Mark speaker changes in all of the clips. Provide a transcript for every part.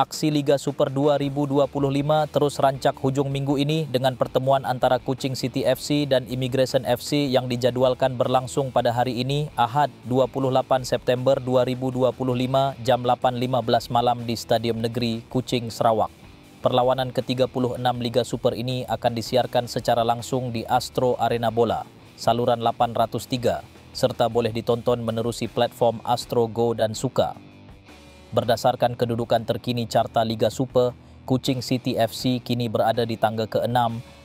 Speaker 1: Aksi Liga Super 2025 terus rancak hujung minggu ini dengan pertemuan antara Kuching City FC dan Immigration FC yang dijadualkan berlangsung pada hari ini, Ahad 28 September 2025 jam 8.15 malam di Stadium Negeri Kuching, Sarawak. Perlawanan ke-36 Liga Super ini akan disiarkan secara langsung di Astro Arena Bola, saluran 803, serta boleh ditonton menerusi platform Astro Go dan Suka. Berdasarkan kedudukan terkini carta Liga Super, Kuching City FC kini berada di tangga ke-6,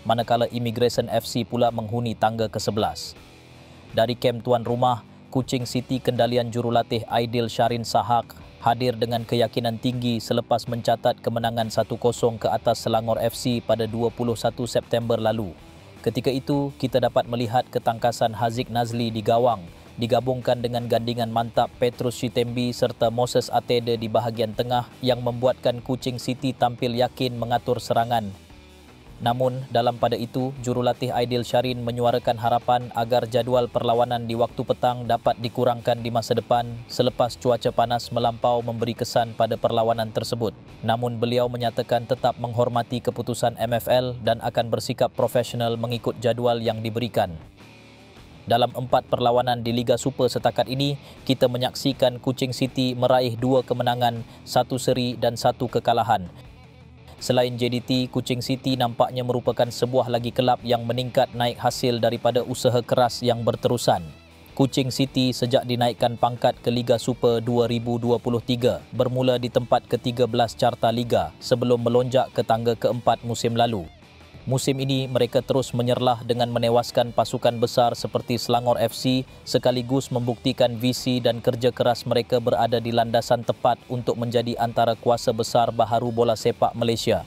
Speaker 1: manakala Immigration FC pula menghuni tangga ke-11. Dari kem tuan rumah, Kuching City kendalian jurulatih Aidil Sharin Sahak hadir dengan keyakinan tinggi selepas mencatat kemenangan 1-0 ke atas Selangor FC pada 21 September lalu. Ketika itu, kita dapat melihat ketangkasan Haziq Nazli di gawang, digabungkan dengan gandingan mantap Petrus Shitembi serta Moses Atede di bahagian tengah yang membuatkan Kuching City tampil yakin mengatur serangan. Namun, dalam pada itu, jurulatih Aidil Sharin menyuarakan harapan agar jadual perlawanan di waktu petang dapat dikurangkan di masa depan selepas cuaca panas melampau memberi kesan pada perlawanan tersebut. Namun, beliau menyatakan tetap menghormati keputusan MFL dan akan bersikap profesional mengikut jadual yang diberikan. Dalam 4 perlawanan di Liga Super setakat ini, kita menyaksikan Kuching City meraih 2 kemenangan, 1 seri dan 1 kekalahan. Selain JDT, Kuching City nampaknya merupakan sebuah lagi kelab yang meningkat naik hasil daripada usaha keras yang berterusan. Kuching City sejak dinaikkan pangkat ke Liga Super 2023 bermula di tempat ke-13 carta Liga sebelum melonjak ke tangga ke-4 musim lalu. Musim ini mereka terus menyerlah dengan menewaskan pasukan besar seperti Selangor FC sekaligus membuktikan visi dan kerja keras mereka berada di landasan tepat untuk menjadi antara kuasa besar baharu bola sepak Malaysia.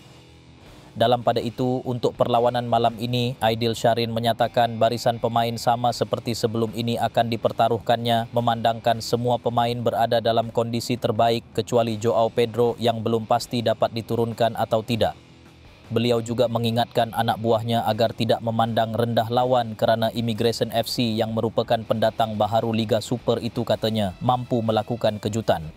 Speaker 1: Dalam pada itu, untuk perlawanan malam ini, Aidil Sharin menyatakan barisan pemain sama seperti sebelum ini akan dipertaruhkannya memandangkan semua pemain berada dalam kondisi terbaik kecuali Joao Pedro yang belum pasti dapat diturunkan atau tidak. Beliau juga mengingatkan anak buahnya agar tidak memandang rendah lawan kerana Immigration FC yang merupakan pendatang baharu Liga Super itu katanya mampu melakukan kejutan.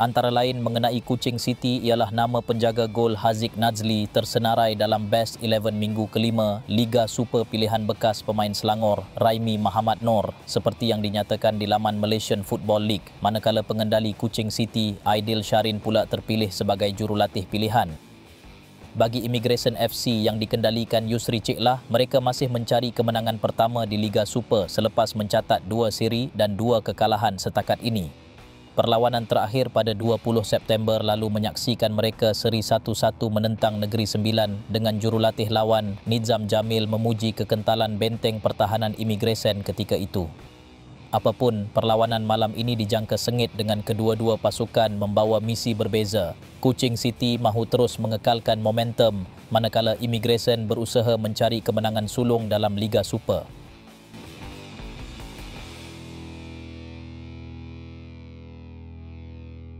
Speaker 1: Antara lain mengenai Kuching City ialah nama penjaga gol Haziq Nazli tersenarai dalam Best 11 minggu kelima Liga Super pilihan bekas pemain Selangor Raimi Muhammad Noor seperti yang dinyatakan di laman Malaysian Football League, manakala pengendali Kuching City Aidil Sharin pula terpilih sebagai jurulatih pilihan. Bagi Immigration FC yang dikendalikan Yusri Ciklah, mereka masih mencari kemenangan pertama di Liga Super selepas mencatat 2 seri dan 2 kekalahan setakat ini. Perlawanan terakhir pada 20 September lalu menyaksikan mereka seri 1-1 menentang Negeri Sembilan dengan jurulatih lawan Nizam Jamil memuji kekentalan benteng pertahanan Immigration ketika itu. Apapun, perlawanan malam ini dijangka sengit dengan kedua-dua pasukan membawa misi berbeza. Kuching City mahu terus mengekalkan momentum, manakala Immigration berusaha mencari kemenangan sulung dalam Liga Super.